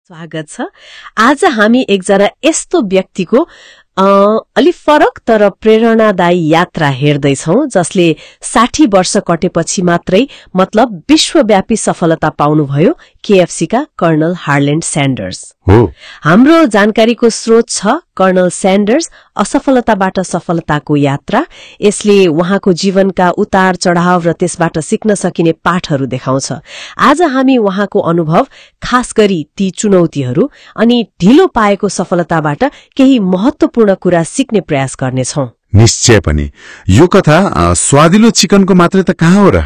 स्वागत छ। आज हामी एकजना यस्तो व्यक्तिको अलि फरक तर प्रेरणादायी यात्रा हेर्दैछौं जसले 60 वर्ष कटेपछि मात्रै मतलब विश्वव्यापी सफलता पाउनुभयो। केएफसी का कर्नल हार्लैंड सैंडर्स हो। हाम्रो जानकारीको स्रोत छ कर्नल सैंडर्स असफलताबाट सफलताको यात्रा। यसले उहाँको जीवनका उतार चढाव र त्यसबाट सिक्न सकिने पाठहरू देखाउँछ। आज हामी उहाँको अनुभव, खास गरी ती चुनौतीहरू अनि ढिलो पाएको सफलताबाट केही महत्वपूर्ण कुरा सिक्ने प्रयास गर्नेछौं। निश्चय पनि यो कथा स्वादिलो चिकनको मात्रै त कहाँ हो र,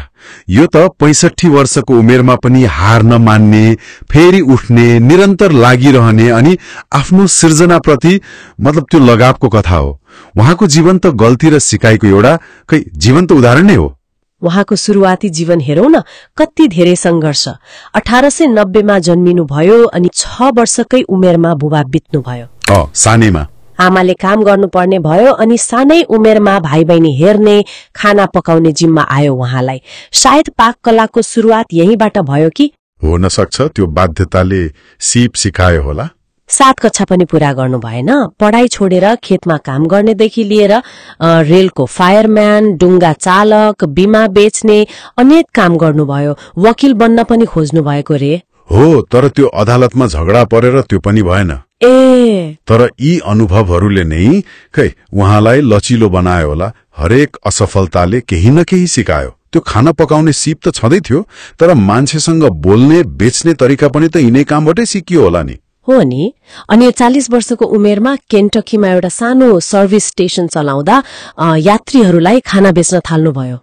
यो त 65 वर्षको उमेरमा पनि हार नमान्ने, फेरि उठ्ने, निरन्तर लागिरहने अनि आफ्नो सृजनाप्रति मतलब त्यो लगावको कथा हो। उहाँको जीवन त गल्ती र सिकाइको एउटा जीवन्त उदाहरण नै हो। उहाँको सुरुवाती जीवन हेरौं न, कति धेरै संघर्ष। 1890 मा जन्मिनु भयो अनि 6 वर्षकै उमेरमा बुबा बित्नुभयो। सानैमा आमाले काम गर्नुपर्ने भयो अनि सानै उमेरमा भाइ बहिनी हेर्ने, खाना पकाउने जिम्मा आयो उहाँलाई। सायद पाक कलाको सुरुवात यहीँबाट भयो कि हुन सक्छ। त्यो बाध्यताले सिप सिकायो होला। 7 कक्षा पनि पूरा गर्नु भएन। पढाइ छोडेर खेतमा काम गर्नेदेखि लिएर रेलको फायरम्यान, डुङ्गा चालक, बीमा बेच्ने अनेक काम गर्नुभयो। वकिल बन्न पनि खोज्नु भएको रे। हो, तर त्यो अदालतमा झगडा परेर त्यो पनि भएन। तर यी अनुभवहरूले नै उहाँलाई लचिलो बनायो होला। हरेक असफलताले केही न केही सिकायो। त्यो खाना पकाउने सिप त छँदै थियो, तर मान्छेसँग बोल्ने, बेच्ने तरिका पनि त यिनै कामबाटै सिकियो होला नि। हो नि। अनि 40 वर्षको उमेरमा केन्टकीमा एउटा सानो सर्भिस स्टेशन चलाउँदा यात्रीहरूलाई खाना बेच्न थाल्नुभयो।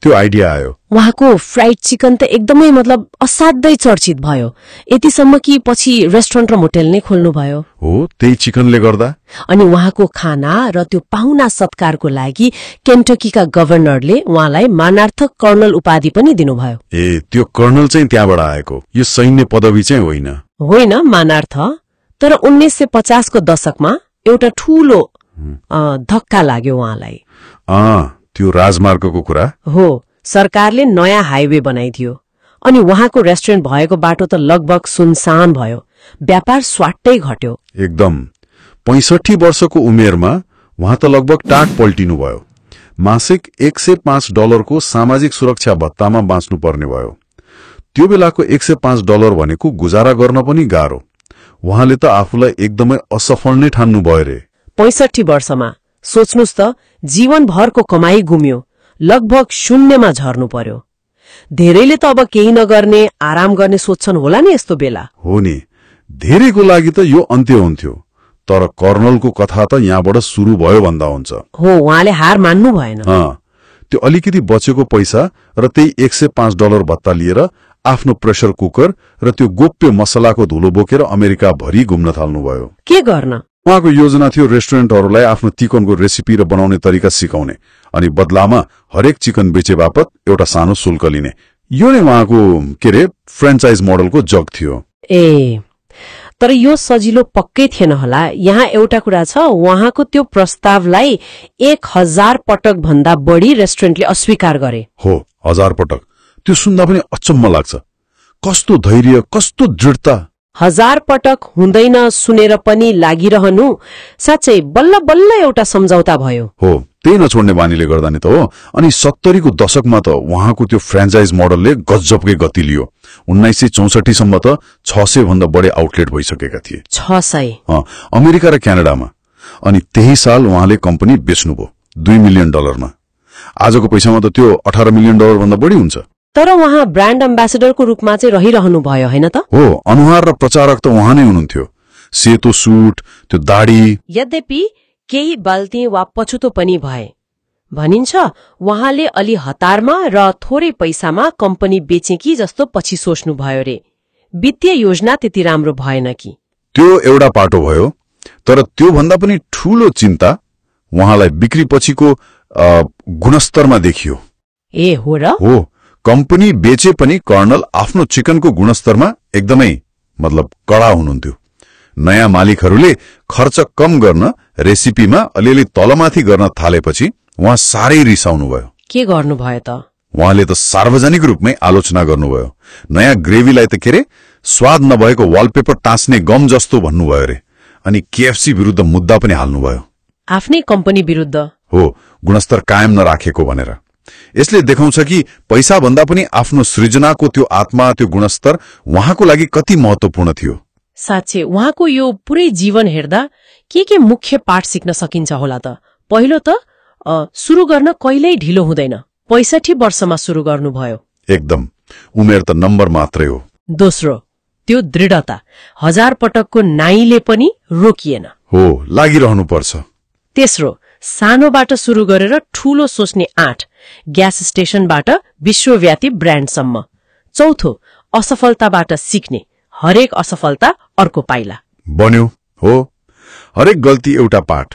त्यो आइडिया आयो। उहाँको फ्राइड चिकन त एकदमै मतलब असाध्यै चर्चित भयो, यतिसम्म कि पछि रेस्टुरेन्ट र होटल नै खोल्नु भयो। हो, त्यही चिकनले गर्दा। अनि उहाँको खाना र त्यो पाहुना सत्कारको लागि केन्टकीका गभर्नरले उहाँलाई मानार्थक कर्नल उपाधि पनि दिनुभयो। त्यो कर्नल चाहिँ त्यहाँबाट आएको, यो सैन्य पदवी चाहिँ होइन मानार्थ। तर 1950 को दशकमा एउटा ठूलो धक्का लाग्यो उहाँलाई। त्यो राजमार्गको कुरा हो। सरकारले नयाँ हाइवे बनाइदियो अनि उहाँको रेस्टुरेन्ट भएको बाटो त लगभग सुनसान भयो। व्यापार स्वाट्टै घट्यो एकदम। 65 वर्षको उमेरमा उहाँ त लगभग टाट पल्टिनु भयो। मासिक $105 को सामाजिक सुरक्षा भत्तामा बाँच्नु पर्ने भयो। त्यो बेलाको $105 भनेको गुजारा गर्न पनि गाह्रो। उहाँले त आफूलाई एकदमै असफल नै ठान्नु भयो रे। 65 वर्षमा सोच्नुस् त, जीवनभरको कमाई गुम्यो, लगभग शून्यमा झर्नु पर्यो। धेरैले त अब केही नगर्ने, आराम गर्ने सोच्छन् होला नि यस्तो बेला। हो नि, धेरैको लागि त यो अन्त्य हुन्थ्यो। तर कर्नलको कथा त यहाँबाट सुरु भयो भन्दा हुन्छ। हो, उहाँले हार मान्नु भएन। त्यो अलिकति बचेको पैसा र त्यही $105 भत्ता लिएर आफ्नो प्रेसर कुकर र त्यो गोप्य मसलाको धुलो बोकेर अमेरिका भरि घुम्न थाल्नुभयो। के गर्न? उहाँको योजना थियो रेस्टुरेन्टहरूलाई आफ्नो चिकनको रेसिपी र बनाउने तरिका सिकाउने अनि बदलामा हरेक चिकन बेचे बापत एउटा सानो शुल्क लिने। यो नै उहाँको फ्रेन्चाइज मोडलको जग थियो। तर यो सजिलो पक्कै थिएन होला। यहाँ एउटा कुरा छ, उहाँको त्यो प्रस्तावलाई 1000 पटक भन्दा बढी रेस्टुरेन्टले अस्वीकार गरे। हो, 1000 पटक। त्यो सुन्दा पनि अचम्म लाग्छ। कस्तो धैर्य, कस्तो दृढता। 1000 पटक हुँदैन सुनेर पनि लागिरहनु। साँच्चै बल्ल बल्ल एउटा सम्झौता भयो। हो, त्यही नछोड्ने बानीले गर्दा नि त हो। अनि 70 को दशकमा त उहाँको त्यो फ्रेन्चाइज मोडलले गजबकै गति लियो। 1964 सम्म त 600 भन्दा बढी आउटलेट भइसकेका थिए। 600 अमेरिका र क्यानाडामा। अनि त्यही साल उहाँले कम्पनी बेच्नुभयो $2 मिलियन मा। आजको पैसामा त त्यो $18 मिलियन भन्दा बढी हुन्छ। तर उहाँ ब्रान्ड एम्बेसेडरको रूपमा चाहिँ रहिरहनु भयो हैन त? हो, अनुहार र प्रचारक त उहाँ नै हुनुहुन्थ्यो। सेतो सुट, त्यो दाढी। यद्यपि केही गल्ती वा पछुतो पनि भए। भनिन्छ उहाँले अलि हतारमा र थोरै पैसामा कम्पनी बेचे कि जस्तो पछि सोच्नु भयो रे। वित्तीय योजना त्यति राम्रो भएन कि। त्यो एउटा पाटो भयो। तर त्यो भन्दा पनि ठूलो चिन्ता उहाँलाई बिक्री पछिको गुणस्तरमा देखियो। हो र? हो, कम्पनी बेचे पनि कर्नल आफ्नो चिकनको गुणस्तरमा एकदमै मतलब कडा हुनुहुन्थ्यो। नयाँ मालिकहरूले खर्च कम गर्न रेसिपीमा अलिअलि तलमाथि गर्न थालेपछि उहाँ साह्रै रिसाउनु भयो। के गर्नुभयो त? उहाँले त सार्वजनिक रूपमै आलोचना गर्नुभयो। नयाँ ग्रेभीलाई त स्वाद नभएको वालपेपर टाँच्ने गम जस्तो भन्नुभयो रे। अनि केएफसी विरुद्ध मुद्दा पनि हाल्नुभयो। आफ्नै कम्पनी विरुद्ध हो, गुणस्तर कायम नराखेको भनेर। यसले देखाउँछ कि पैसा भन्दा पनि आफ्नो सृजनाको त्यो आत्मा, त्यो गुणस्तर उहाँको लागि कति महत्वपूर्ण थियो। साँच्चै उहाँको यो पुरै जीवन हेर्दा के मुख्य पाठ सिक्न सकिन्छ होला त? पहिलो त सुरु गर्न कहिल्यै ढिलो हुँदैन। 65 वर्षमा सुरु गर्नुभयो। एकदम, उमेर त नम्बर मात्रै हो। दोस्रो, त्यो दृढता, 1000 पटकको नाइले पनि रोकिएन। हो, लागिरहनुपर्छ। तेस्रो, सानोबाट सुरु गरेर ठूलो सोच्ने आँट, ग्यास स्टेशनबाट विश्वव्यापी ब्रान्डसम्म। चौथो, असफलताबाट सिक्ने, हरेक असफलता अर्को पाइला बन्यो। हो, हरेक गल्ती एउटा पाठ।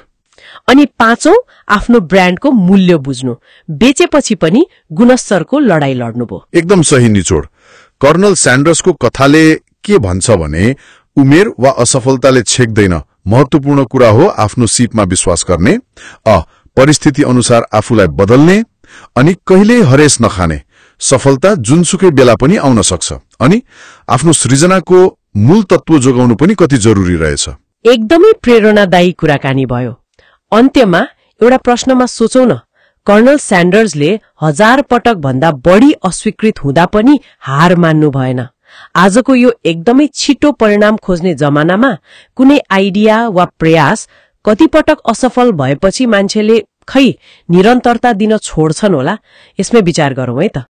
अनि पाँचौं, आफ्नो ब्रान्डको मूल्य बुझ्नु, बेचेपछि पनि गुणस्तरको लडाई लड्नुभयो। एकदम सही निचोड। कर्नल स्यान्डर्सको कथाले के भन्छ भने उमेर वा असफलताले छेक्दैन, महत्वपूर्ण कुरा हो आफ्नो सिपमा विश्वास गर्ने, परिस्थिति अनुसार आफूलाई बदल्ने अनि कहिल्यै हरेस नखाने। सफलता जुनसुकै बेला पनि आउन सक्छ अनि आफ्नो सृजनाको मूल तत्व जोगाउनु पनि कति जरुरी रहेछ। एकदमै प्रेरणादायी कुराकानी भयो। अन्त्यमा एउटा प्रश्नमा सोचौं न, कर्नल स्यान्डर्सले 1000 पटक भन्दा बढी अस्वीकृत हुँदा पनि हार मान्नु भएन। आजको यो एकदमै छिटो परिणाम खोज्ने जमानामा कुनै आइडिया वा प्रयास कति पटक असफल भएपछि मान्छेले खै निरन्तरता दिन छोड्छन् होला, यसमै विचार गरौँ है त।